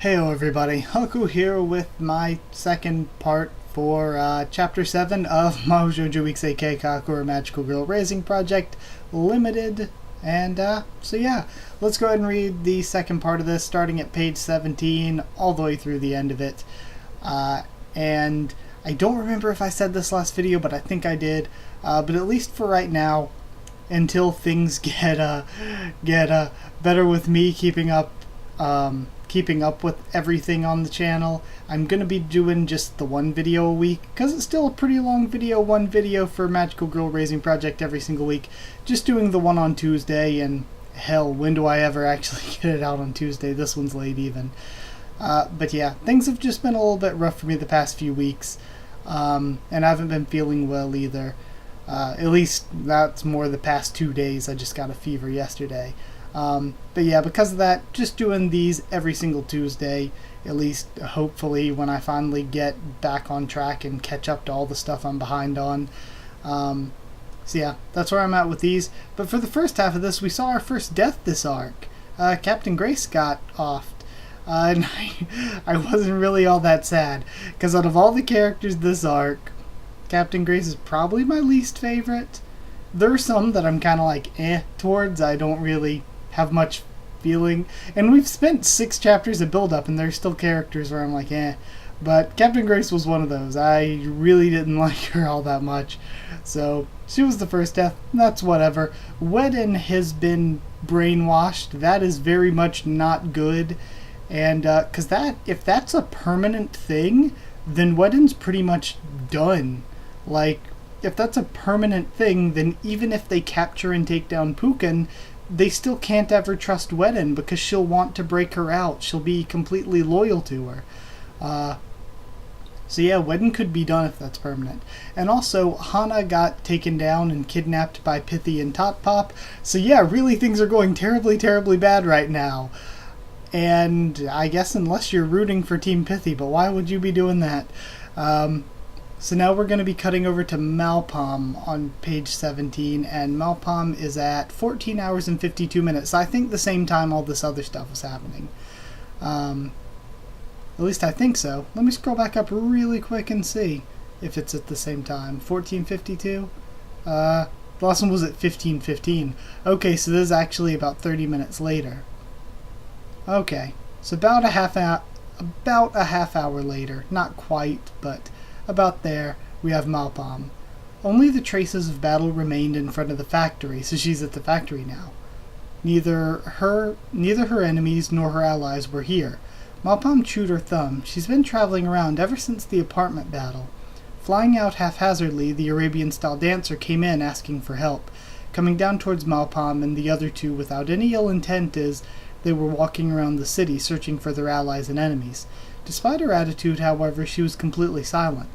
Heyo everybody, Haku here with my second part for Chapter 7 of Mahou Shoujo Ikusei Keikaku, or Magical Girl Raising Project Limited. And so yeah, let's go ahead and read the second part of this, starting at page 17, all the way through the end of it. And I don't remember if I said this last video, but I think I did. But at least for right now, until things get better with me keeping up with everything on the channel, I'm gonna be doing just the one video a week, because it's still a pretty long video, one video for Magical Girl Raising Project every single week. Just doing the one on Tuesday, and hell, when do I ever actually get it out on Tuesday? This one's late even. But yeah, things have just been a little bit rough for me the past few weeks, and I haven't been feeling well either. At least that's more the past 2 days. I just got a fever yesterday. But yeah, because of that, just doing these every single Tuesday, at least hopefully when I finally get back on track and catch up to all the stuff I'm behind on. So yeah, that's where I'm at with these. But for the first half of this, we saw our first death this arc. Captain Grace got offed. And I wasn't really all that sad, because out of all the characters this arc, Captain Grace is probably my least favorite. There are some that I'm kind of like towards. I don't really have much feeling, and we've spent 6 chapters of build-up and there's still characters where I'm like but Captain Grace was one of those. I really didn't like her all that much, so she was the first death. That's whatever. Wedden has been brainwashed. That is very much not good, and because if that's a permanent thing, then Wedden's pretty much done. Like, if that's a permanent thing, then even if they capture and take down Pukin, they still can't ever trust Wedden, because she'll want to break her out. She'll be completely loyal to her. So yeah, Wedden could be done if that's permanent. And also, Hana got taken down and kidnapped by Pithy and Tot Pop. So yeah, really things are going terribly, terribly bad right now. And I guess unless you're rooting for Team Pithy, but why would you be doing that? So now we're going to be cutting over to Malpom on page 17, and Malpom is at 14 hours and 52 minutes. So I think the same time all this other stuff was happening. At least I think so. Let me scroll back up really quick and see if it's at the same time. 14:52? The last one was at 15:15. Okay, so this is actually about 30 minutes later. Okay, so about a half hour later. Not quite, but about there, we have Malpom. Only the traces of battle remained in front of the factory, so she's at the factory now. Neither her enemies nor her allies were here. Malpom chewed her thumb. She's been traveling around ever since the apartment battle. Flying out haphazardly, the Arabian-style dancer came in asking for help. Coming down towards Malpom and the other two without any ill intent, as they were walking around the city searching for their allies and enemies. Despite her attitude, however, she was completely silent.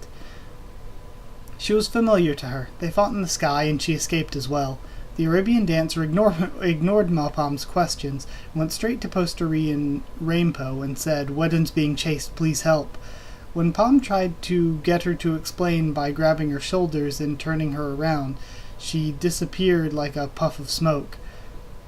She was familiar to her. They fought in the sky, and she escaped as well. The Arabian dancer ignored Malpom's questions, went straight to Postery and Rainbow and said, "Wedden's being chased, please help." When Pom tried to get her to explain by grabbing her shoulders and turning her around, she disappeared like a puff of smoke.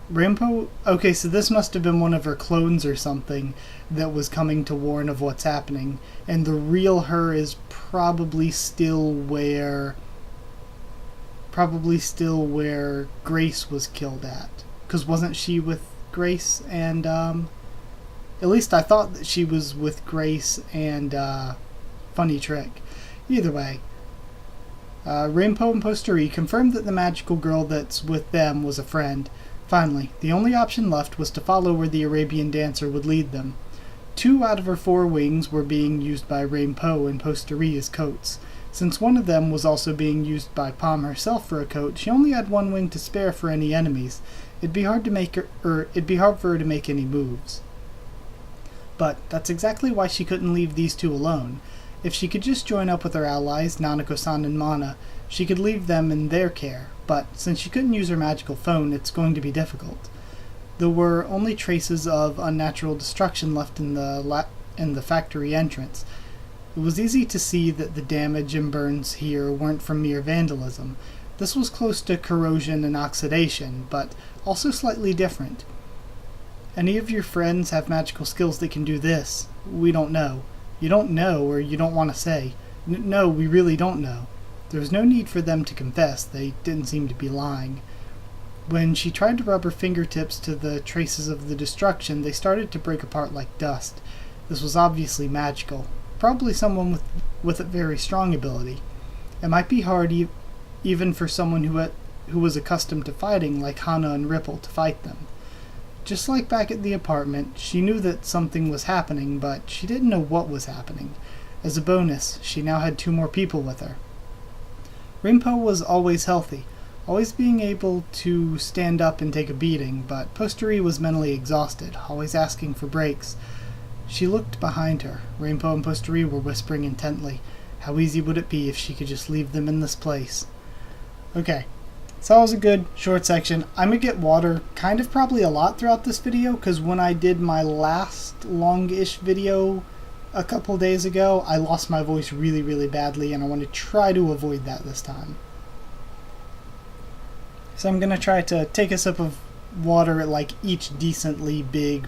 Rainbow? Okay, so this must have been one of her clones or something that was coming to warn of what's happening, and the real her is probably still where Grace was killed at. Because wasn't she with Grace and, at least I thought that she was with Grace and, Funny Trick. Either way, Rainbow and Postery confirmed that the magical girl that's with them was a friend. Finally, the only option left was to follow where the Arabian dancer would lead them. 2 out of her 4 wings were being used by Rainbow and Postery as coats. Since one of them was also being used by Pom herself for a coat, she only had 1 wing to spare for any enemies. It'd be hard for her to make any moves. But that's exactly why she couldn't leave these 2 alone. If she could just join up with her allies, nanako-san and Mana, she could leave them in their care. But since she couldn't use her magical phone, it's going to be difficult. There were only traces of unnatural destruction left in the factory entrance. It was easy to see that the damage and burns here weren't from mere vandalism. This was close to corrosion and oxidation, but also slightly different. Any of your friends have magical skills that can do this? We don't know. You don't know, or you don't want to say. No, we really don't know. There was no need for them to confess. They didn't seem to be lying. When she tried to rub her fingertips to the traces of the destruction, they started to break apart like dust. This was obviously magical. Probably someone with a very strong ability. It might be hard even for someone who was accustomed to fighting, like Hana and Ripple, to fight them. Just like back at the apartment, she knew that something was happening, but she didn't know what was happening. As a bonus, she now had 2 more people with her. Rinpo was always healthy, always being able to stand up and take a beating, but Posteri was mentally exhausted, always asking for breaks. She looked behind her. Rinpo and Posteri were whispering intently. How easy would it be if she could just leave them in this place? Okay. So that was a good short section. I'm going to get water kind of probably a lot throughout this video, because when I did my last long-ish video a couple days ago, I lost my voice really, really badly, and I want to try to avoid that this time. So I'm going to try to take a sip of water at like each decently big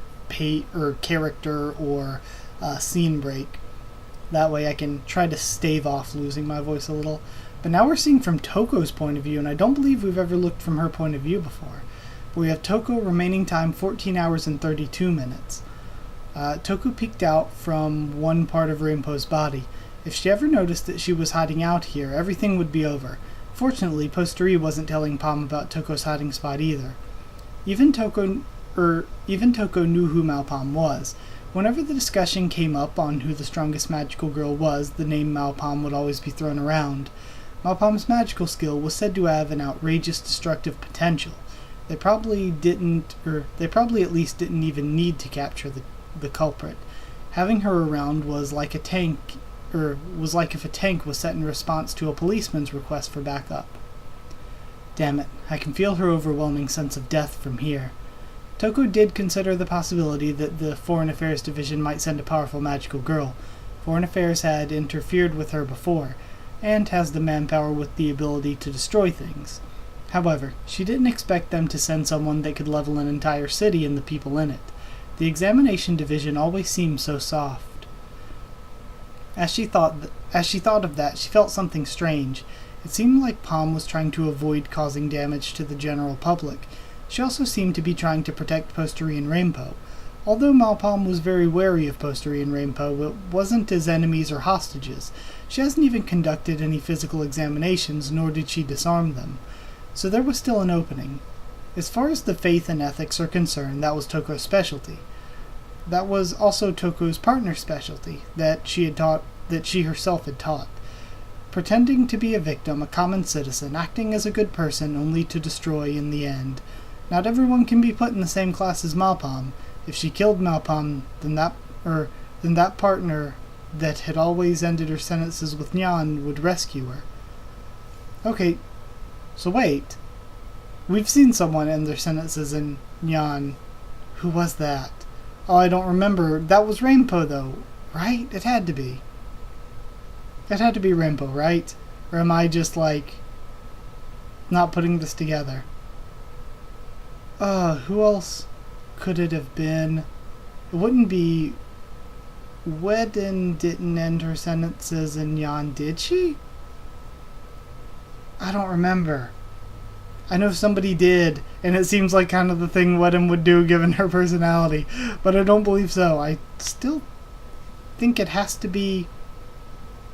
character or scene break. That way I can try to stave off losing my voice a little. But now we're seeing from Toko's point of view, and I don't believe we've ever looked from her point of view before. But we have Toko remaining time 14 hours and 32 minutes. Toko peeked out from one part of Rinpo's body. If she ever noticed that she was hiding out here, everything would be over. Fortunately, Posteri wasn't telling Palm about Toko's hiding spot either. Even Toko knew who Malpalm was. Whenever the discussion came up on who the strongest magical girl was, the name Malpalm would always be thrown around. Malpalm's magical skill was said to have an outrageous destructive potential. They probably at least didn't even need to capture the culprit. Having her around was like if a tank was set in response to a policeman's request for backup. Damn it, I can feel her overwhelming sense of death from here. Toko did consider the possibility that the Foreign Affairs Division might send a powerful magical girl. Foreign Affairs had interfered with her before, and has the manpower with the ability to destroy things. However, she didn't expect them to send someone that could level an entire city and the people in it. The Examination Division always seemed so soft. As she thought of that, she felt something strange. It seemed like Palm was trying to avoid causing damage to the general public. She also seemed to be trying to protect Posteri and Rinpo. Although Malpalm was very wary of Posteri and Rinpo, it wasn't as enemies or hostages. She hasn't even conducted any physical examinations, nor did she disarm them. So there was still an opening. As far as the faith and ethics are concerned, that was Toko's specialty. That was also Toko's partner's specialty, that she herself had taught. Pretending to be a victim, a common citizen, acting as a good person only to destroy in the end. Not everyone can be put in the same class as Malpalm. If she killed Malpalm, then that partner that had always ended her sentences with Nyan would rescue her. Okay, so wait. We've seen someone end their sentences in Nyan. Who was that? Oh, I don't remember. That was Rinpo, though, right? It had to be. It had to be Rinpo, right? Or am I just, not putting this together? Who else could it have been? It wouldn't be... Wedden didn't end her sentences in Nyan, did she? I don't remember. I know somebody did, and it seems like kind of the thing Wedden would do given her personality, but I don't believe so. I still think it has to be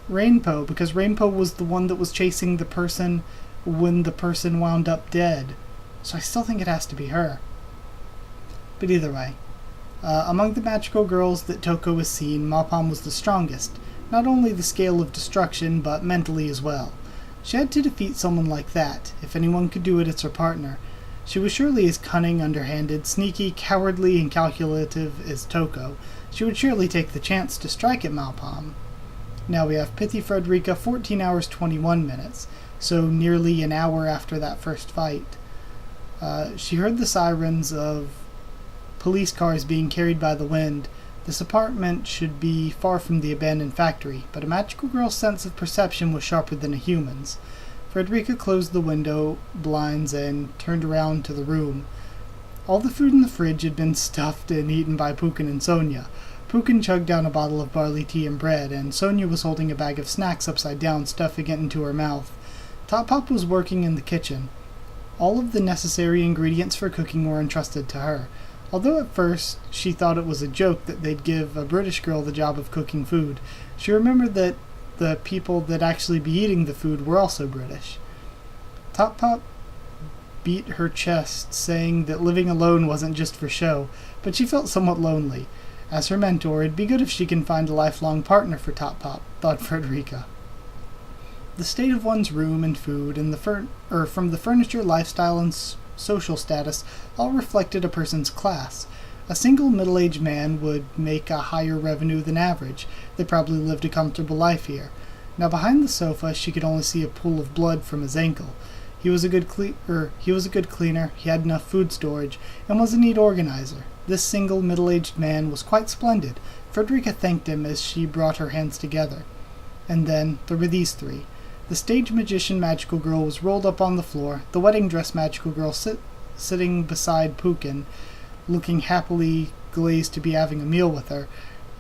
Rinpo, because Rinpo was the one that was chasing the person when the person wound up dead. So I still think it has to be her. But either way, among the magical girls that Toko has seen, Malpalm was the strongest, not only the scale of destruction, but mentally as well. She had to defeat someone like that. If anyone could do it, it's her partner. She was surely as cunning, underhanded, sneaky, cowardly, and calculative as Toko. She would surely take the chance to strike at Malpalm. Now we have Pithy Frederica, 14 hours 21 minutes, so nearly an hour after that first fight. She heard the sirens of police cars being carried by the wind. This apartment should be far from the abandoned factory, but a magical girl's sense of perception was sharper than a human's. Frederica closed the window blinds and turned around to the room. All the food in the fridge had been stuffed and eaten by Pukin and Sonia. Pukin chugged down a bottle of barley tea and bread, and Sonia was holding a bag of snacks upside down, stuffing it into her mouth. Top Pop was working in the kitchen. All of the necessary ingredients for cooking were entrusted to her. Although at first she thought it was a joke that they'd give a British girl the job of cooking food, she remembered that the people that actually be eating the food were also British. Top Pop beat her chest, saying that living alone wasn't just for show, but she felt somewhat lonely. As her mentor, it'd be good if she can find a lifelong partner for Top Pop, thought Frederica. The state of one's room and food, and from the furniture, lifestyle, and social status, all reflected a person's class. A single middle-aged man would make a higher revenue than average. They probably lived a comfortable life here. Now behind the sofa, she could only see a pool of blood from his ankle. He was a good cleaner, he had enough food storage, and was a neat organizer. This single middle-aged man was quite splendid. Frederica thanked him as she brought her hands together. And then there were these three. The stage magician magical girl was rolled up on the floor, the wedding dress magical girl sitting beside Pukin, looking happily glazed to be having a meal with her.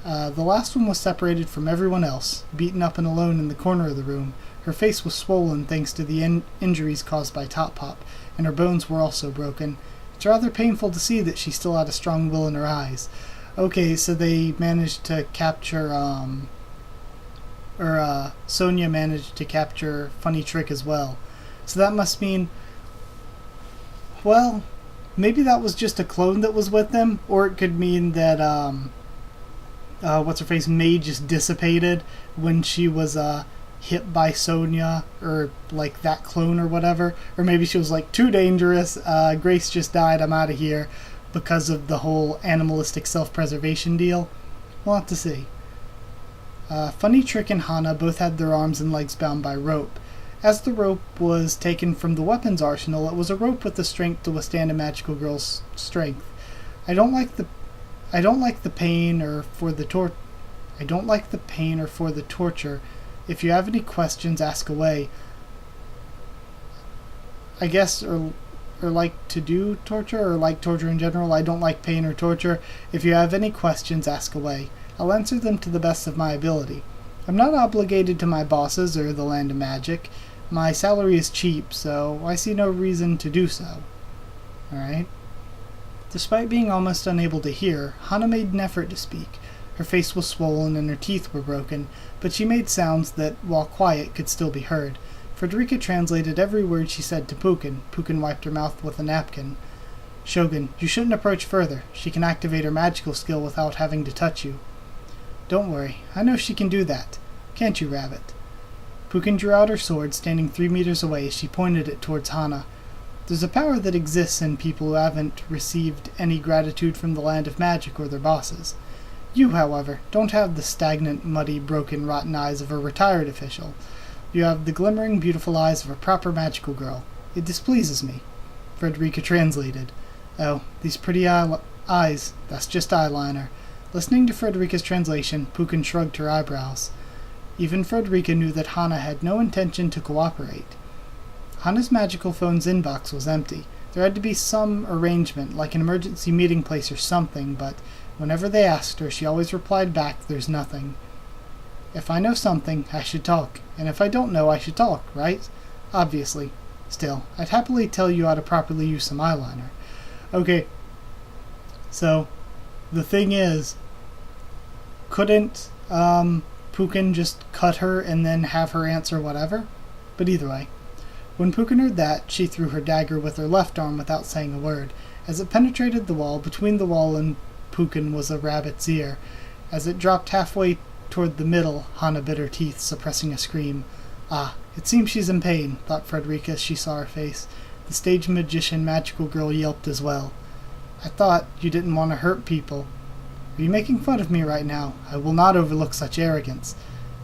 The last one was separated from everyone else, beaten up and alone in the corner of the room. Her face was swollen thanks to the injuries caused by Top Pop, and her bones were also broken. It's rather painful to see that she still had a strong will in her eyes. Okay, so they managed to capture, Sonia managed to capture Funny Trick as well. So that must mean, well, maybe that was just a clone that was with them, or it could mean that, what's-her-face, May just dissipated when she was, hit by Sonia, or like that clone or whatever, or maybe she was like, too dangerous, Grace just died, I'm out of here, because of the whole animalistic self-preservation deal. We'll have to see. Funny Trick and Hana both had their arms and legs bound by rope. As the rope was taken from the weapons arsenal, it was a rope with the strength to withstand a magical girl's strength. I don't like the pain or for the torture. If you have any questions, ask away. I guess, or like to do torture, or like torture in general. I don't like pain or torture. If you have any questions, ask away. I'll answer them to the best of my ability. I'm not obligated to my bosses or the land of magic. My salary is cheap, so I see no reason to do so. Alright? Despite being almost unable to hear, Hana made an effort to speak. Her face was swollen and her teeth were broken, but she made sounds that, while quiet, could still be heard. Frederica translated every word she said to Pukin. Pukin wiped her mouth with a napkin. Shogun, you shouldn't approach further. She can activate her magical skill without having to touch you. Don't worry, I know she can do that. Can't you, Rabbit? Pukin drew out her sword, standing 3 meters away as she pointed it towards Hana. There's a power that exists in people who haven't received any gratitude from the land of magic or their bosses. You, however, don't have the stagnant, muddy, broken, rotten eyes of a retired official. You have the glimmering, beautiful eyes of a proper magical girl. It displeases me. Frederica translated. Oh, these pretty eyes. That's just eyeliner. Listening to Frederica's translation, Pukin shrugged her eyebrows. Even Frederica knew that Hana had no intention to cooperate. Hana's magical phone's inbox was empty. There had to be some arrangement, like an emergency meeting place or something, but whenever they asked her, she always replied back, there's nothing. If I know something, I should talk, and if I don't know, I should talk, right? Obviously. Still, I'd happily tell you how to properly use some eyeliner. Okay, so, the thing is, couldn't Pukin just cut her and then have her answer whatever? But either way. When Pukin heard that, she threw her dagger with her left arm without saying a word. As it penetrated the wall, between the wall and Pukin was a rabbit's ear. As it dropped halfway toward the middle, Hana bit her teeth, suppressing a scream. Ah, it seems she's in pain, thought Frederica as she saw her face. The stage magician magical girl yelped as well. I thought you didn't want to hurt people. Are you making fun of me right now? I will not overlook such arrogance.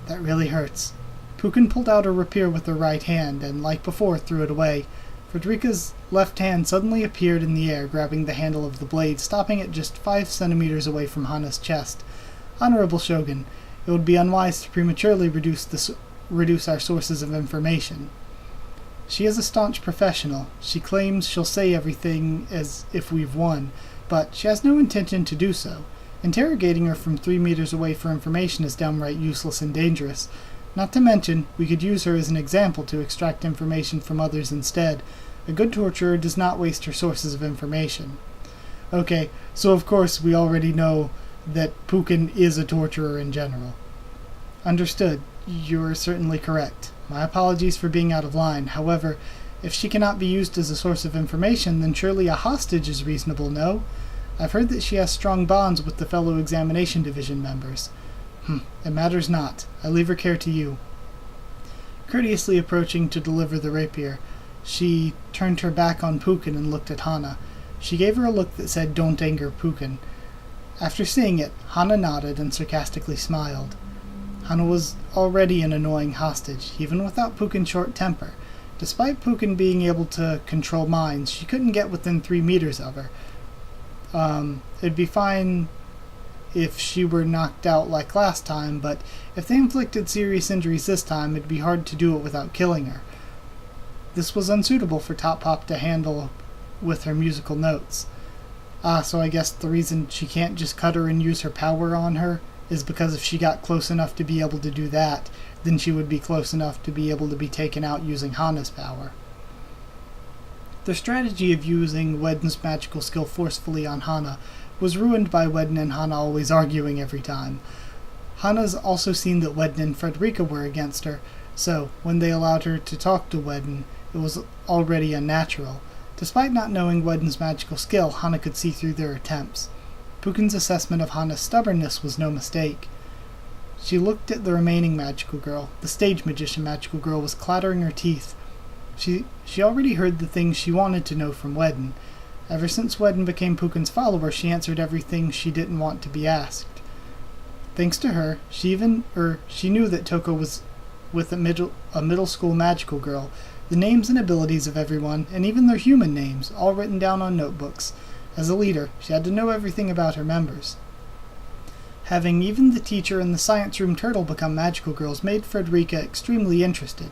That really hurts. Pukin pulled out a rapier with her right hand, and, like before, threw it away. Frederica's left hand suddenly appeared in the air, grabbing the handle of the blade, stopping it just 5 centimeters away from Hana's chest. Honorable Shogun, it would be unwise to prematurely reduce our sources of information. She is a staunch professional. She claims she'll say everything as if we've won, but she has no intention to do so. Interrogating her from 3 meters away for information is downright useless and dangerous. Not to mention, we could use her as an example to extract information from others instead. A good torturer does not waste her sources of information. Okay, so of course we already know that Pukin is a torturer in general. Understood. You're certainly correct. My apologies for being out of line. However, if she cannot be used as a source of information, then surely a hostage is reasonable, no? I've heard that she has strong bonds with the fellow examination division members. It matters not. I leave her care to you. Courteously approaching to deliver the rapier, she turned her back on Pukin and looked at Hana. She gave her a look that said, "Don't anger Pukin." After seeing it, Hana nodded and sarcastically smiled. Hana was already an annoying hostage, even without Pukin's short temper. Despite Pukin being able to control minds, she couldn't get within 3 meters of her. It'd be fine if she were knocked out like last time, but if they inflicted serious injuries this time, it'd be hard to do it without killing her. This was unsuitable for Top Pop to handle with her musical notes. So I guess the reason she can't just cut her and use her power on her is because if she got close enough to be able to do that, then she would be close enough to be able to be taken out using Hana's power. The strategy of using Wedden's magical skill forcefully on Hana was ruined by Wedden and Hana always arguing every time. Hana's also seen that Wedden and Frederica were against her, so when they allowed her to talk to Wedden, it was already unnatural. Despite not knowing Wedden's magical skill, Hana could see through their attempts. Pukin's assessment of Hana's stubbornness was no mistake. She looked at the remaining magical girl. The stage magician magical girl was clattering her teeth. She already heard the things she wanted to know from Wedden. Ever since Wedden became Pukin's follower, she answered everything she didn't want to be asked. Thanks to her, she knew that Toko was with a middle school magical girl, the names and abilities of everyone, and even their human names, all written down on notebooks. As a leader, she had to know everything about her members. Having even the teacher and the science room turtle become magical girls made Frederica extremely interested.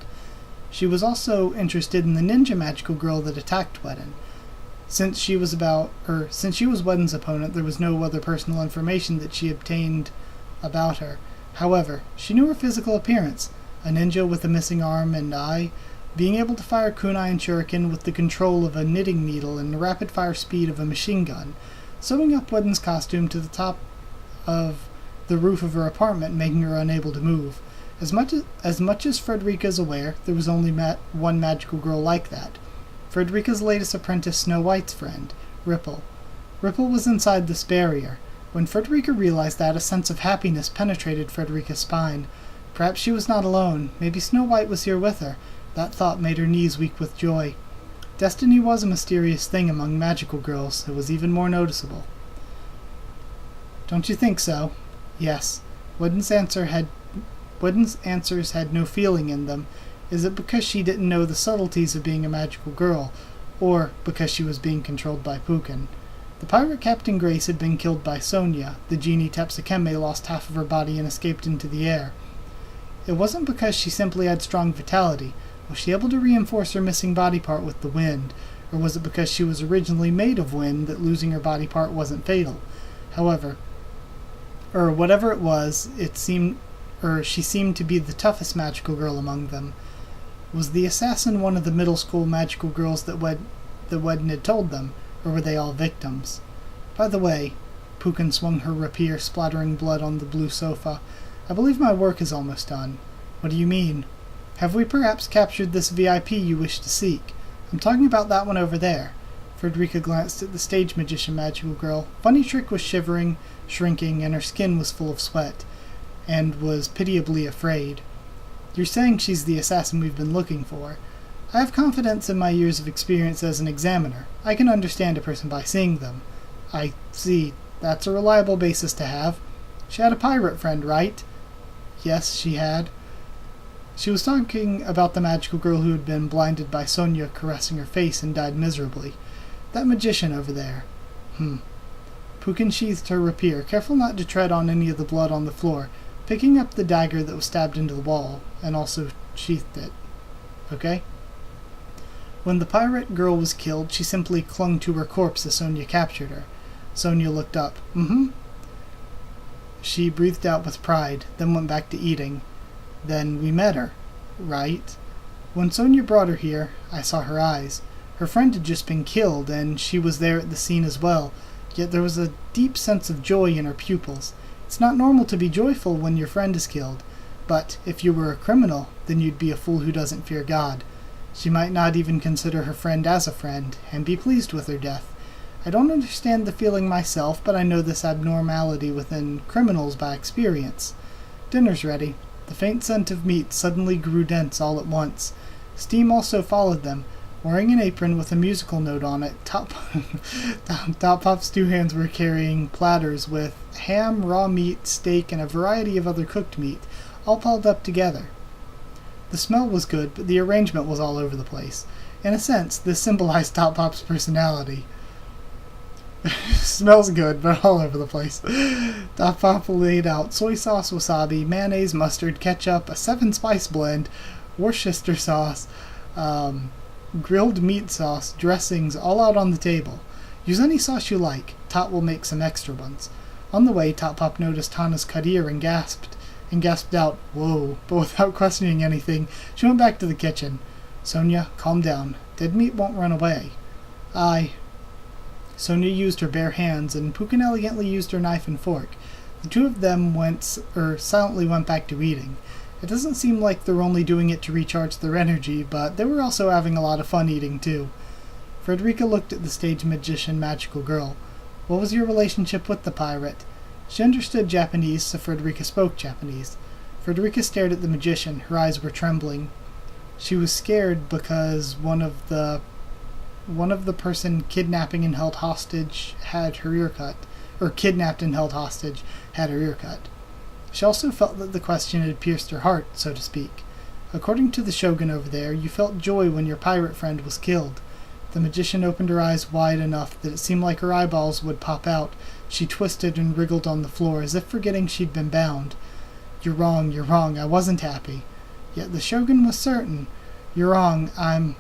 She was also interested in the ninja magical girl that attacked Wedden. Since she was Wedden's opponent, there was no other personal information that she obtained about her. However, she knew her physical appearance, a ninja with a missing arm and eye, being able to fire kunai and shuriken with the control of a knitting needle and the rapid-fire speed of a machine gun, sewing up Wedden's costume to the top of the roof of her apartment, making her unable to move. As much as Frederica is aware, there was only one magical girl like that. Frederica's latest apprentice, Snow White's friend, Ripple. Ripple was inside this barrier. When Frederica realized that, a sense of happiness penetrated Frederica's spine. Perhaps she was not alone. Maybe Snow White was here with her. That thought made her knees weak with joy. Destiny was a mysterious thing among magical girls. It was even more noticeable. Don't you think so? Yes. Wedden's answers had no feeling in them. Is it because she didn't know the subtleties of being a magical girl, or because she was being controlled by Pukin? The pirate Captain Grace had been killed by Sonia. The genie Tepsukeme lost half of her body and escaped into the air. It wasn't because she simply had strong vitality. Was she able to reinforce her missing body part with the wind? Or was it because she was originally made of wind that losing her body part wasn't fatal? However, whatever it was, she seemed to be the toughest magical girl among them. Was the assassin one of the middle school magical girls that Wedden had told them, or were they all victims? By the way, Pukin swung her rapier, splattering blood on the blue sofa. I believe my work is almost done. What do you mean? Have we perhaps captured this VIP you wish to seek? I'm talking about that one over there. Frederica glanced at the stage magician magical girl. Funny Trick was shivering, shrinking, and her skin was full of sweat, and was pitiably afraid. You're saying she's the assassin we've been looking for. I have confidence in my years of experience as an examiner. I can understand a person by seeing them. I see. That's a reliable basis to have. She had a pirate friend, right? Yes, she had. She was talking about the magical girl who had been blinded by Sonia caressing her face and died miserably. That magician over there. Pukin sheathed her rapier, careful not to tread on any of the blood on the floor, picking up the dagger that was stabbed into the wall, and also sheathed it. Okay? When the pirate girl was killed, she simply clung to her corpse as Sonia captured her. Sonia looked up. Mm-hmm. She breathed out with pride, then went back to eating. Then we met her, right? When Sonia brought her here, I saw her eyes. Her friend had just been killed, and she was there at the scene as well, yet there was a deep sense of joy in her pupils. It's not normal to be joyful when your friend is killed, but if you were a criminal, then you'd be a fool who doesn't fear God. She might not even consider her friend as a friend, and be pleased with her death. I don't understand the feeling myself, but I know this abnormality within criminals by experience. Dinner's ready. The faint scent of meat suddenly grew dense all at once. Steam also followed them. Wearing an apron with a musical note on it, Top Pop's two hands were carrying platters with ham, raw meat, steak, and a variety of other cooked meat, all piled up together. The smell was good, but the arrangement was all over the place. In a sense, this symbolized Top Pop's personality. Smells good, but all over the place. Top Pop laid out soy sauce, wasabi, mayonnaise, mustard, ketchup, a 7-spice blend, Worcester sauce, grilled meat sauce, dressings, all out on the table. Use any sauce you like. Tot will make some extra ones. On the way, Top Pop noticed Hana's cut ear and gasped out, "Whoa," but without questioning anything, she went back to the kitchen. Sonia, calm down. Dead meat won't run away. Aye. Sonia used her bare hands, and Pukin elegantly used her knife and fork. The two of them silently went back to eating. It doesn't seem like they're only doing it to recharge their energy, but they were also having a lot of fun eating too. Frederica looked at the stage magician magical girl. What was your relationship with the pirate? She understood Japanese, so Frederica spoke Japanese. Frederica stared at the magician. Her eyes were trembling. She was scared because one of the person kidnapping and held hostage had her ear cut. Or kidnapped and held hostage had her ear cut. She also felt that the question had pierced her heart, so to speak. According to the shogun over there, you felt joy when your pirate friend was killed. The magician opened her eyes wide enough that it seemed like her eyeballs would pop out. She twisted and wriggled on the floor, as if forgetting she'd been bound. You're wrong, I wasn't happy. Yet the shogun was certain. You're wrong, I'm...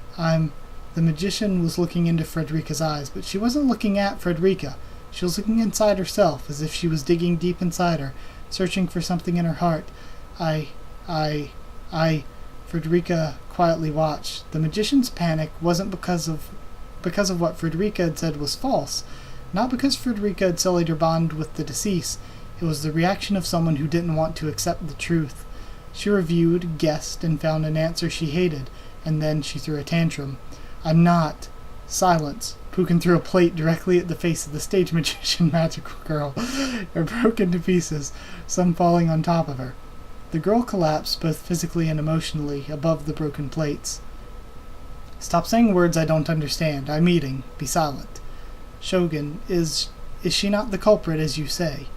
The magician was looking into Frederica's eyes, but she wasn't looking at Frederica. She was looking inside herself, as if she was digging deep inside her, searching for something in her heart. Frederica quietly watched. The magician's panic wasn't because of what Frederica had said was false. Not because Frederica had sullied her bond with the deceased. It was the reaction of someone who didn't want to accept the truth. She reviewed, guessed, and found an answer she hated, and then she threw a tantrum. I'm not. Silence. Pukin threw a plate directly at the face of the stage magician magical girl. It broke into pieces, some falling on top of her. The girl collapsed, both physically and emotionally, above the broken plates. Stop saying words I don't understand. I'm eating. Be silent. Shogun, is she not the culprit, as you say?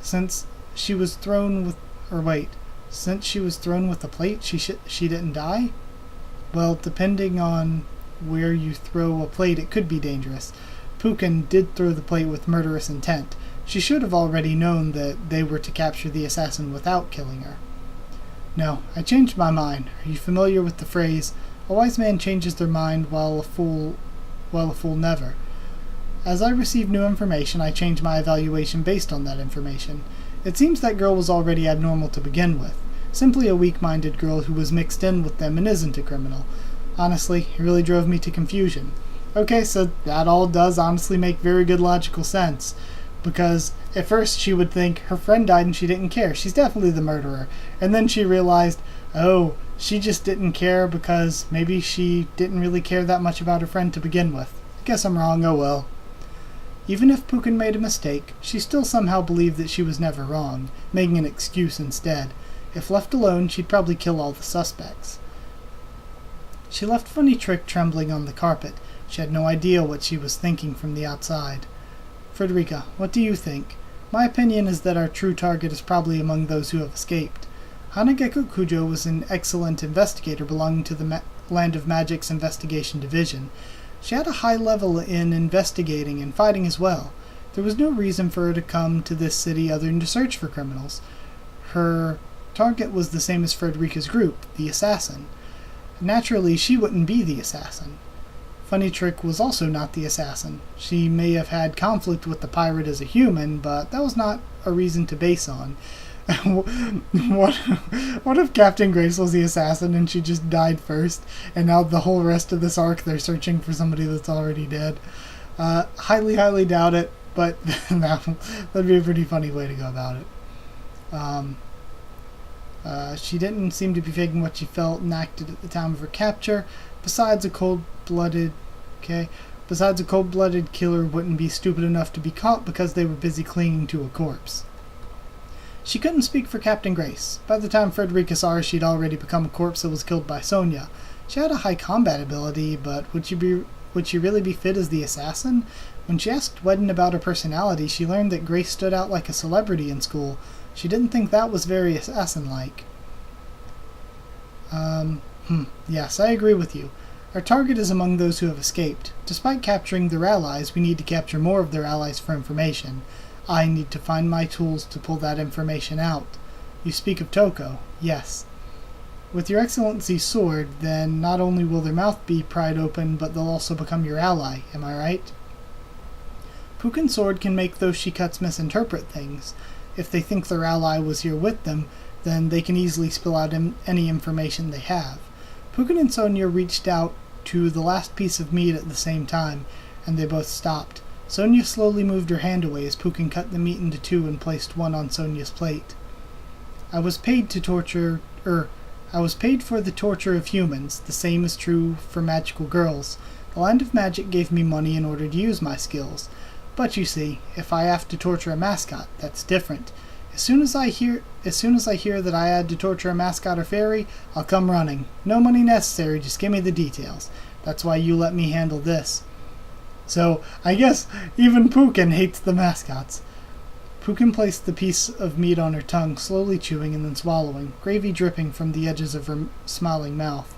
Since she was thrown with the plate, she didn't die? Well, depending on where you throw a plate, it could be dangerous. Pukin did throw the plate with murderous intent. She should have already known that they were to capture the assassin without killing her. No, I changed my mind. Are you familiar with the phrase, a wise man changes their mind while a fool never? As I received new information, I changed my evaluation based on that information. It seems that girl was already abnormal to begin with. Simply a weak-minded girl who was mixed in with them and isn't a criminal. Honestly, it really drove me to confusion. Okay, so that all does honestly make very good logical sense. Because at first she would think her friend died and she didn't care. She's definitely the murderer. And then she realized, oh, she just didn't care because maybe she didn't really care that much about her friend to begin with. I guess I'm wrong, oh well. Even if Pukin made a mistake, she still somehow believed that she was never wrong, making an excuse instead. If left alone, she'd probably kill all the suspects. She left Funny Trick trembling on the carpet. She had no idea what she was thinking from the outside. Frederica, what do you think? My opinion is that our true target is probably among those who have escaped. Hanageko Kujo was an excellent investigator belonging to the Land of Magic's Investigation Division. She had a high level in investigating and fighting as well. There was no reason for her to come to this city other than to search for criminals. Her target was the same as Frederica's group, the assassin. Naturally, she wouldn't be the assassin. Funny Trick was also not the assassin. She may have had conflict with the pirate as a human, but that was not a reason to base on. what if Captain Grace was the assassin and she just died first, and now the whole rest of this arc they're searching for somebody that's already dead? Highly doubt it, but that'd be a pretty funny way to go about it. She didn't seem to be faking what she felt and acted at the time of her capture. Besides a cold-blooded killer wouldn't be stupid enough to be caught because they were busy clinging to a corpse. She couldn't speak for Captain Grace. By the time Frederica saw her, she'd already become a corpse that was killed by Sonia. She had a high combat ability, but would she really be fit as the assassin? When she asked Wedden about her personality, she learned that Grace stood out like a celebrity in school. She didn't think that was very assassin-like. Yes, I agree with you. Our target is among those who have escaped. Despite capturing their allies, we need to capture more of their allies for information. I need to find my tools to pull that information out. You speak of Toko. Yes. With your Excellency's sword, then not only will their mouth be pried open, but they'll also become your ally. Am I right? Pukin's sword can make those she cuts misinterpret things. If they think their ally was here with them, then they can easily spill out any information they have. Pukin and Sonia reached out to the last piece of meat at the same time, and they both stopped. Sonia slowly moved her hand away as Pukin cut the meat into two and placed one on Sonia's plate. I was paid for the torture of humans. The same is true for magical girls. The Land of Magic gave me money in order to use my skills. But you see, if I have to torture a mascot, that's different. As soon as I hear that I had to torture a mascot or fairy, I'll come running. No money necessary, just give me the details. That's why you let me handle this. So, I guess even Pukin hates the mascots. Pukin placed the piece of meat on her tongue, slowly chewing and then swallowing, gravy dripping from the edges of her smiling mouth.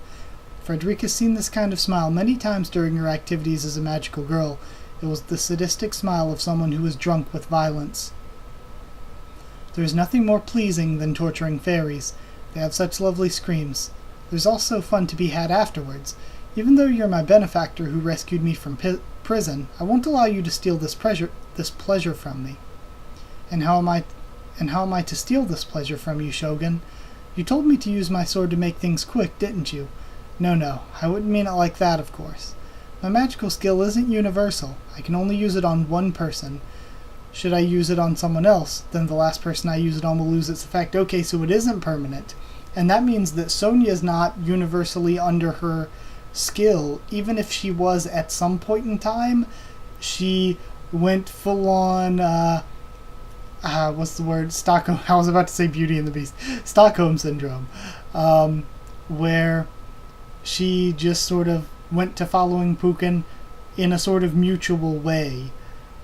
Frederica's seen this kind of smile many times during her activities as a magical girl. It was the sadistic smile of someone who is drunk with violence. There is nothing more pleasing than torturing fairies. They have such lovely screams. There's also fun to be had afterwards. Even though you're my benefactor who rescued me from prison, I won't allow you to steal this pleasure from me. And how am I to steal this pleasure from you, Shogun? You told me to use my sword to make things quick, didn't you? No, I wouldn't mean it like that, of course. My magical skill isn't universal. I can only use it on one person. Should I use it on someone else, then the last person I use it on will lose its effect. Okay, so it isn't permanent. And that means that Sonia is not universally under her skill. Even if she was at some point in time, she went full on, what's the word? Stockholm. I was about to say Beauty and the Beast. Stockholm Syndrome. Where she just sort of went to following Pukin in a sort of mutual way,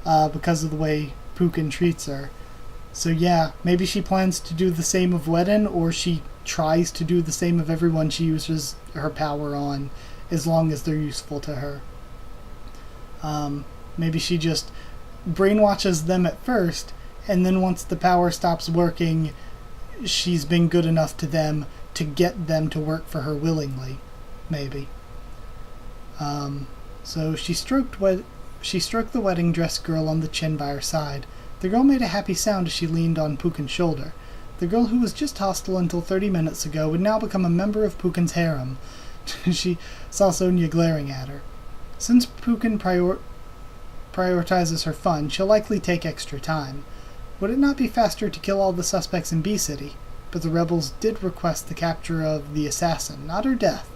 because of the way Pukin treats her. So yeah, maybe she plans to do the same of Wedden, or she tries to do the same of everyone she uses her power on, as long as they're useful to her. Maybe she just brainwashes them at first, and then once the power stops working, she's been good enough to them to get them to work for her willingly. Maybe. So she stroked the wedding dress girl on the chin by her side. The girl made a happy sound as she leaned on Pukin's shoulder. The girl who was just hostile until 30 minutes ago would now become a member of Pukin's harem. She saw Sonia glaring at her. Since Pukin prioritizes her fun, she'll likely take extra time. Would it not be faster to kill all the suspects in B-City? But the rebels did request the capture of the assassin, not her death.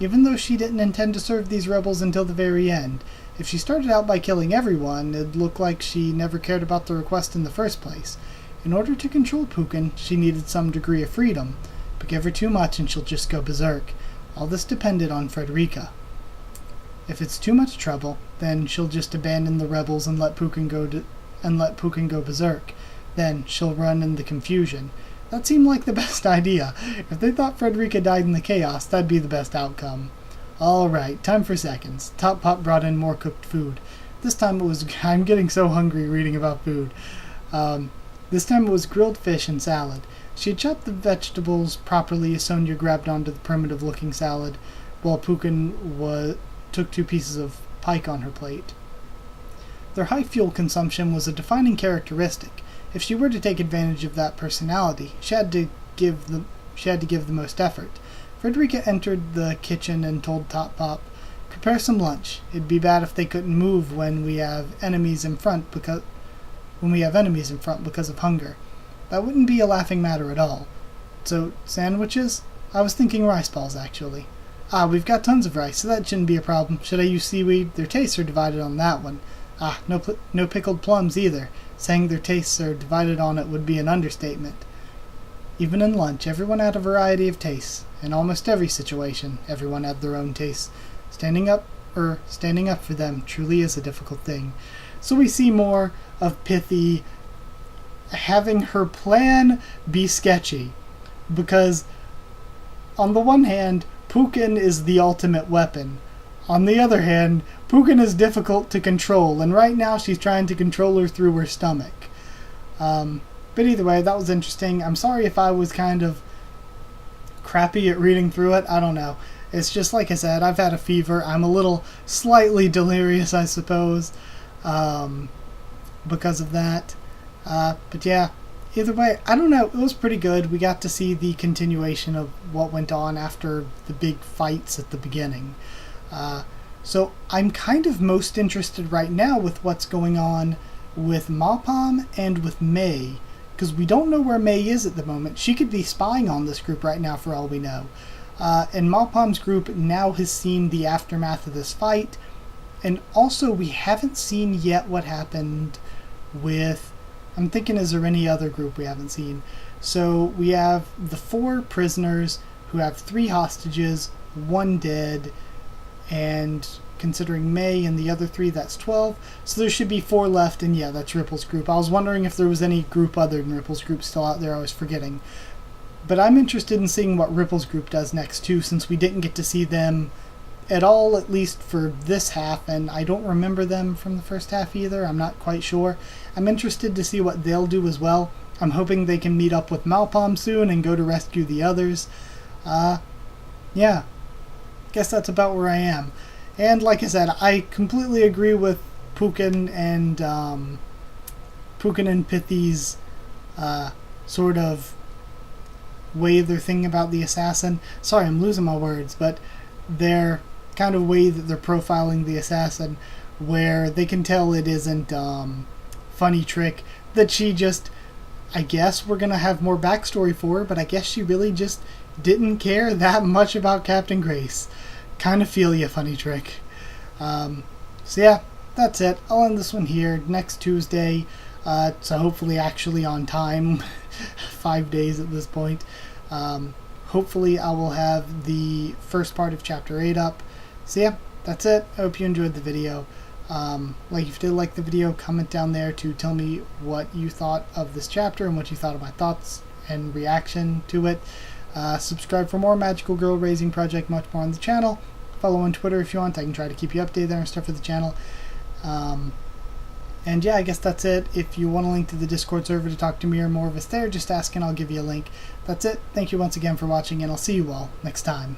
Even though she didn't intend to serve these rebels until the very end, if she started out by killing everyone, it'd look like she never cared about the request in the first place. In order to control Pukin, she needed some degree of freedom, but give her too much and she'll just go berserk. All this depended on Frederica. If it's too much trouble, then she'll just abandon the rebels and let Pukin go berserk. Then she'll run in the confusion. That seemed like the best idea. If they thought Frederica died in the chaos, that'd be the best outcome. Alright, time for seconds. Top Pot brought in more cooked food. This time it was... I'm getting so hungry reading about food. This time it was grilled fish and salad. She had chopped the vegetables properly as Sonia grabbed onto the primitive-looking salad, while Pukin took 2 pieces of pike on her plate. Their high fuel consumption was a defining characteristic. If she were to take advantage of that personality, she had to give the most effort. Frederica entered the kitchen and told Top Pop, "Prepare some lunch. It'd be bad if they couldn't move when we have enemies in front because of hunger. That wouldn't be a laughing matter at all. So, sandwiches? I was thinking rice balls, actually. Ah, we've got tons of rice, so that shouldn't be a problem. Should I use seaweed? Their tastes are divided on that one. Ah, no pickled plums either. Saying their tastes are divided on it would be an understatement. Even in lunch, everyone had a variety of tastes. In almost every situation, everyone had their own tastes. Standing up for them truly is a difficult thing." So we see more of Pithy having her plan be sketchy. Because, on the one hand, Pukin is the ultimate weapon. On the other hand, Pukin is difficult to control, and right now she's trying to control her through her stomach. But either way, that was interesting. I'm sorry if I was kind of crappy at reading through it. I don't know. It's just like I said, I've had a fever. I'm a little slightly delirious, I suppose, because of that. But yeah, either way, I don't know. It was pretty good. We got to see the continuation of what went on after the big fights at the beginning. So I'm kind of most interested right now with what's going on with Mapam and with May, because we don't know where May is at the moment. She could be spying on this group right now for all we know. And Mapam's group now has seen the aftermath of this fight, and also we haven't seen yet what happened with, I'm thinking, is there any other group we haven't seen? So we have the 4 prisoners who have 3 hostages, 1 dead, and considering May and the other 3, that's 12. So there should be 4 left, and yeah, that's Ripple's group. I was wondering if there was any group other than Ripple's group still out there. I was forgetting. But I'm interested in seeing what Ripple's group does next too, since we didn't get to see them at all, at least for this half, and I don't remember them from the first half either. I'm not quite sure. I'm interested to see what they'll do as well. I'm hoping they can meet up with Malpam soon and go to rescue the others. Yeah, guess that's about where I am. And like I said, I completely agree with Pukin and Pithy's sort of way they're thinking about the assassin. Sorry, I'm losing my words, but their kind of way that they're profiling the assassin, where they can tell it isn't Funny Trick, that she just, I guess we're gonna have more backstory for her, but I guess she really just didn't care that much about Captain Grace. Kind of feel ya, Funny Trick. So yeah, that's it. I'll end this one here next Tuesday, so hopefully actually on time. 5 days at this point. Hopefully I will have the first part of Chapter 8 up. So yeah, that's it. I hope you enjoyed the video. If you did like the video, comment down there to tell me what you thought of this chapter and what you thought of my thoughts and reaction to it. Subscribe for more Magical Girl Raising Project, much more on the channel. Follow on Twitter if you want. I can try to keep you updated there and stuff for the channel. And yeah, I guess that's it. If you want a link to the Discord server to talk to me or more of us there, just ask and I'll give you a link. That's it. Thank you once again for watching, and I'll see you all next time.